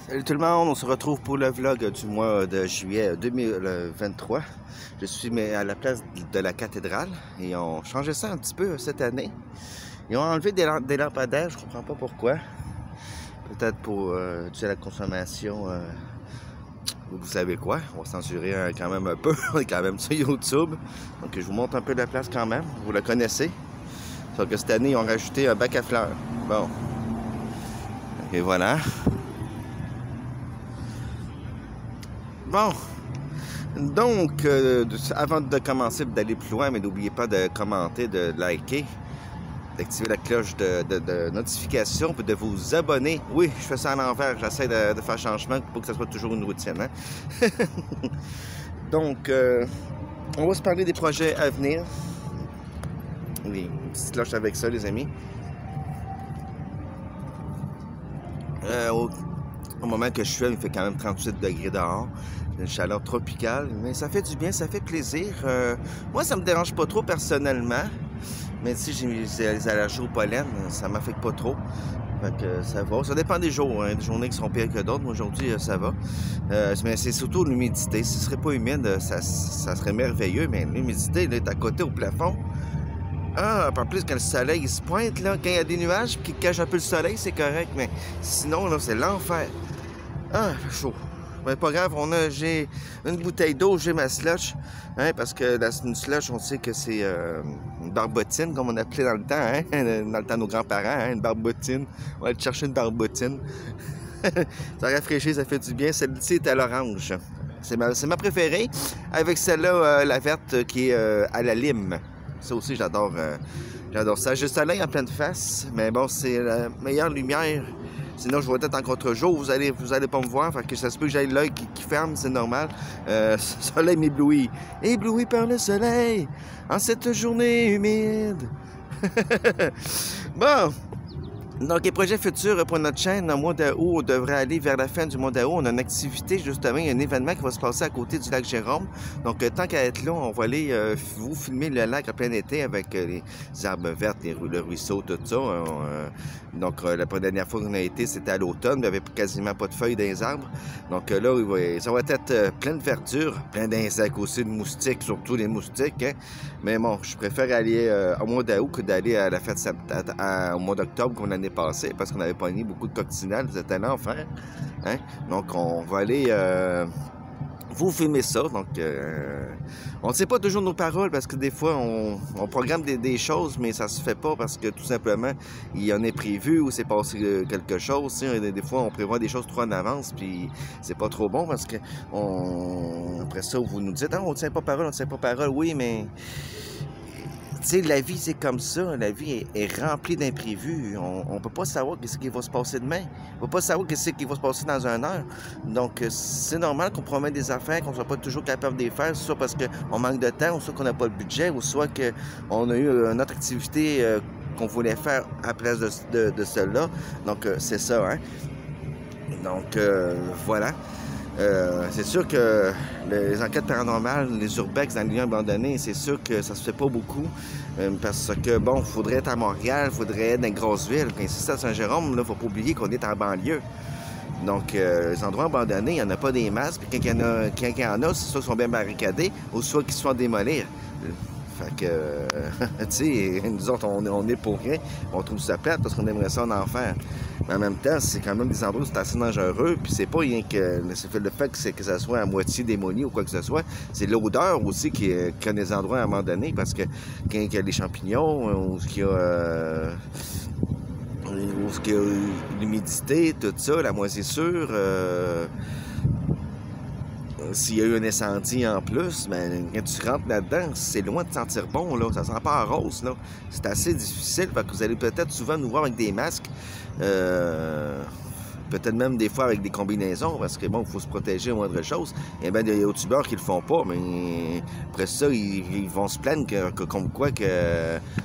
Salut tout le monde, on se retrouve pour le vlog du mois de juillet 2023. Je suis à la place de la cathédrale et ils ont changé ça un petit peu cette année. Ils ont enlevé des lampadaires, je comprends pas pourquoi. Peut-être pour dû à la consommation, vous savez quoi, on va censurer quand même un peu, on est quand même sur YouTube. Donc je vous montre un peu la place quand même, vous la connaissez. Sauf que cette année, ils ont rajouté un bac à fleurs. Bon, et voilà. Bon, donc, avant de commencer, d'aller plus loin, mais n'oubliez pas de commenter, de liker, d'activer la cloche de notification, puis de vous abonner. Oui, je fais ça à l'envers, j'essaie de faire changement pour que ça soit toujours une routine. Hein? Donc, on va se parler des projets à venir. Oui, une petite cloche avec ça, les amis. Au moment que je filme, il fait quand même 38 degrés dehors. Une chaleur tropicale, mais ça fait du bien, ça fait plaisir. Moi, ça me dérange pas trop personnellement, mais si j'ai les allergies au pollen, ça m'affecte pas trop. Fait que ça va. Ça dépend des jours, hein. Des journées qui sont pires que d'autres. Aujourd'hui, ça va. Mais c'est surtout l'humidité. Si ce serait pas humide, ça serait merveilleux, mais l'humidité est à côté au plafond. Ah, en plus, quand le soleil il se pointe, là, quand il y a des nuages qui cachent un peu le soleil, c'est correct, mais sinon, là, c'est l'enfer. Ah, il fait chaud. Mais pas grave, j'ai une bouteille d'eau, j'ai ma slush, hein, parce que une slush, on sait que c'est une barbotine, comme on appelait dans le temps, hein, dans le temps de nos grands-parents, hein, une barbotine. On va aller chercher une barbotine. Ça rafraîchit, ça fait du bien. Celle-ci est à l'orange. C'est ma préférée, avec celle-là, la verte, qui est à la lime. Ça aussi, j'adore ça. J'ai le soleil en pleine face, mais bon, c'est la meilleure lumière. Sinon, je vais être en contre-jour, vous allez pas me voir, fait que ça se peut que j'aille l'œil qui ferme, c'est normal. Le soleil m'éblouit. Ébloui par le soleil, en cette journée humide. Bon, donc les projets futurs pour notre chaîne, au mois d'août, on devrait aller vers la fin du mois d'août. On a une activité, justement, il y a un événement qui va se passer à côté du lac Jérôme. Donc, tant qu'à être là, on va aller vous filmer le lac en plein été avec les arbres verts, le ruisseau, tout ça. Donc, la dernière fois qu'on a été, c'était à l'automne, il n'y avait quasiment pas de feuilles dans les arbres. Donc là, ça va être plein de verdure, plein d'insectes aussi, de moustiques, surtout les moustiques. Hein? Mais bon, je préfère aller au mois d'août que d'aller à la fête au mois d'octobre qu'on l'année passée, parce qu'on avait pogné beaucoup de coccinelles, c'était l'enfer. Hein? Donc, on va aller vous filmer ça. Donc, on ne sait pas toujours nos paroles parce que des fois, on programme des choses, mais ça se fait pas parce que tout simplement, il y en est prévu ou c'est passé quelque chose. Des fois, on prévoit des choses trop en avance, puis c'est pas trop bon parce que après ça, vous nous dites, ah, on ne tient pas parole, on ne tient pas parole. Oui, mais tu sais, la vie, c'est comme ça. La vie est remplie d'imprévus. On ne peut pas savoir ce qui va se passer demain. On ne peut pas savoir ce qui va se passer dans une heure. Donc, c'est normal qu'on promette des affaires, qu'on ne soit pas toujours capable de les faire, soit parce qu'on manque de temps, ou soit qu'on n'a pas le budget, ou soit qu'on a eu une autre activité qu'on voulait faire à la place de celle-là. Donc, c'est ça, hein? Donc, voilà. C'est sûr que les enquêtes paranormales, les urbex dans les lieux abandonnés, c'est sûr que ça se fait pas beaucoup. Parce que, bon, il faudrait être à Montréal, il faudrait être dans une grosse ville. Quand c'est à Saint-Jérôme, il ne faut pas oublier qu'on est en banlieue. Donc, les endroits abandonnés, il n'y en a pas des masses. Puis quand il y en a, c'est soit qu'ils sont bien barricadés ou soit qu'ils se font démolir. Fait que, tu sais, nous autres, on est pour rien. On trouve ça plate parce qu'on aimerait ça en enfer. Mais en même temps, c'est quand même des endroits où c'est assez dangereux. Puis c'est pas rien que le fait que ça soit à moitié démoli ou quoi que ce soit. C'est l'odeur aussi qui a des endroits abandonnés parce que quand il y a des champignons ou qu'il y a l'humidité, tout ça, la moisissure. S'il y a eu un incendie en plus, ben, quand tu rentres là-dedans, c'est loin de sentir bon, là. Ça sent pas en rose, là. C'est assez difficile, parce que vous allez peut-être souvent nous voir avec des masques. Peut-être même des fois avec des combinaisons, parce que bon, il faut se protéger au moindre chose. Il y a bien des youtubeurs qui le font pas, mais après ça, ils vont se plaindre comme quoi qu'ils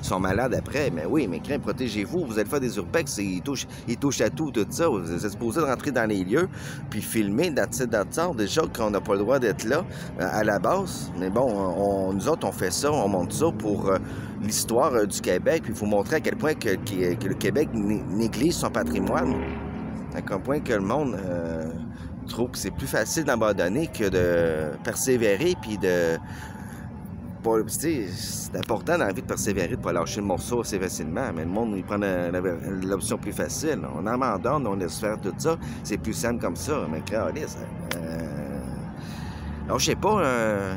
sont malades après. Mais oui, mais crains, protégez-vous, vous allez faire des urbex, ils touchent à tout ça. Vous êtes supposé de rentrer dans les lieux, puis filmer, d'attendre. Déjà qu'on n'a pas le droit d'être là à la base. Mais bon, nous autres, on fait ça, on monte ça pour l'histoire du Québec, puis il faut montrer à quel point que le Québec néglige son patrimoine. à quel point que le monde trouve que c'est plus facile d'abandonner que de persévérer, puis de... C'est important dans la vie de persévérer, de ne pas lâcher le morceau assez facilement, mais le monde, il prend l'option plus facile. On abandonne, on laisse faire tout ça, c'est plus simple comme ça, mais créalis, alors, je sais pas,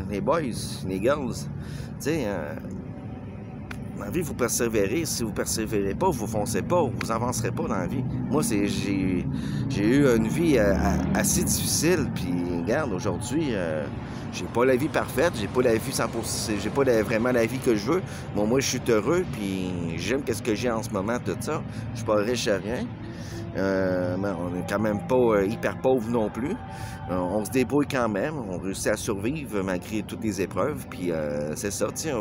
les boys, les girls, tu sais, dans la vie, vous persévérez. Si vous persévérez pas, vous foncez pas, vous avancerez pas dans la vie. Moi, j'ai eu une vie assez difficile, puis regarde, aujourd'hui, j'ai pas la vie parfaite, j'ai pas la vie 100%, j'ai pas vraiment la vie que je veux. Bon, moi, je suis heureux, puis j'aime qu'est-ce que j'ai en ce moment, tout ça. Je suis pas riche à rien. Mais on est quand même pas hyper pauvre non plus. On se débrouille quand même, on réussit à survivre malgré toutes les épreuves, puis c'est ça, tu sais,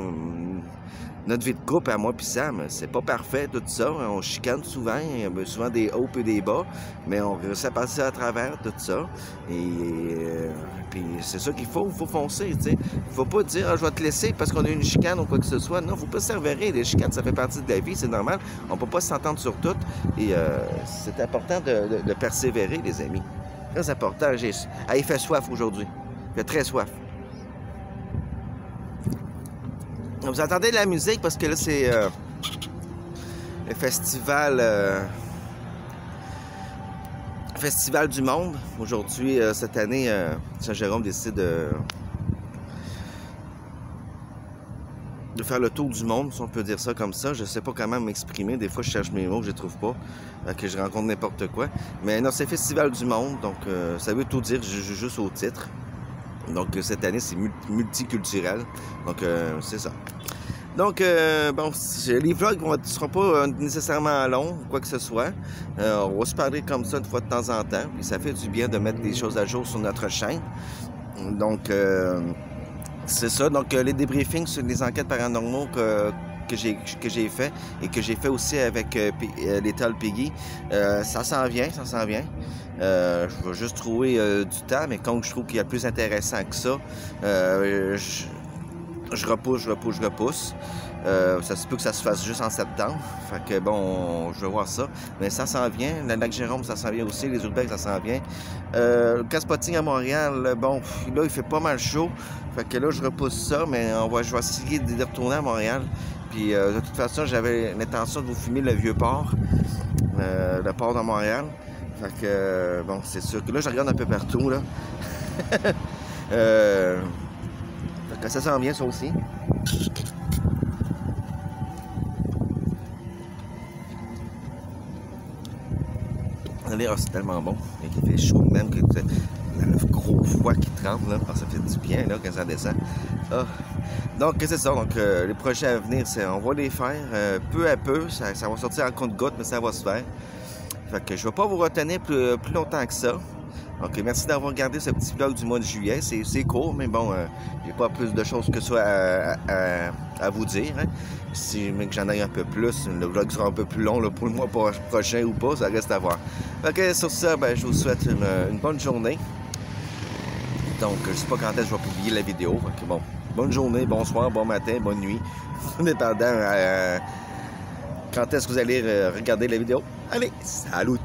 notre vie de couple, à moi puis Sam, c'est pas parfait tout ça, on chicane souvent, il y a souvent des hauts et des bas, mais on réussit à passer à travers tout ça, et puis c'est ça qu'il faut foncer, tu sais. Il faut pas dire, ah, je vais te laisser parce qu'on a une chicane ou quoi que ce soit, non, faut pas persévérer, les chicanes, ça fait partie de la vie, c'est normal, on peut pas s'entendre sur tout, et c'est important de persévérer, les amis. Très important. Il fait soif aujourd'hui. Il fait très soif. Vous entendez de la musique parce que là, c'est le Festival du Monde. Aujourd'hui, cette année, Saint-Jérôme décide de faire le tour du monde, si on peut dire ça comme ça. Je sais pas comment m'exprimer. Des fois, je cherche mes mots, je les trouve pas. Que je rencontre n'importe quoi. Mais non, c'est Festival du Monde, donc ça veut tout dire juste au titre. Donc, cette année, c'est multiculturel. Donc, c'est ça. Donc, bon, les vlogs ne seront pas nécessairement longs, quoi que ce soit. On va se parler comme ça une fois de temps en temps. Puis ça fait du bien de mettre des choses à jour sur notre chaîne. Donc, c'est ça. Donc, les débriefings sur les enquêtes paranormaux que j'ai fait et que j'ai fait aussi avec Lethal Piggy, ça s'en vient. Je vais juste trouver du temps, mais quand je trouve qu'il y a plus intéressant que ça, je repousse. Ça se peut que ça se fasse juste en septembre. Fait que bon, je vais voir ça. Mais ça s'en vient. Le lac Jérôme, ça s'en vient aussi. Les Urbex, ça s'en vient. Le Caspotting à Montréal, bon, là, il fait pas mal chaud. Fait que là, je repousse ça, mais je vais essayer de retourner à Montréal. Puis de toute façon, j'avais l'intention de vous filmer le Vieux-Port, le port de Montréal. Fait que, bon, c'est sûr que là, je regarde un peu partout, là. Fait que ça s'en vient, ça aussi. Allez, oh, c'est tellement bon. Il fait chaud même que le gros froid qui tremble, là. Oh, ça fait du bien, là, quand ça descend. Oh. Donc, c'est ça. Donc, les projets à venir, on va les faire peu à peu. Ça va sortir en compte-gouttes, mais ça va se faire. Fait que je ne vais pas vous retenir plus longtemps que ça. Donc, merci d'avoir regardé ce petit vlog du mois de juillet. C'est court, mais bon, j'ai pas plus de choses que ça à vous dire. Hein. Si que j'en ai un peu plus, le vlog sera un peu plus long là, pour le mois prochain ou pas, ça reste à voir. Fait que sur ça, ben, je vous souhaite une bonne journée. Donc, je ne sais pas quand est-ce que je vais publier la vidéo. Fait que, bon, bonne journée, bonsoir, bon matin, bonne nuit. Dépendant quand est-ce que vous allez regarder la vidéo. Allez, salut!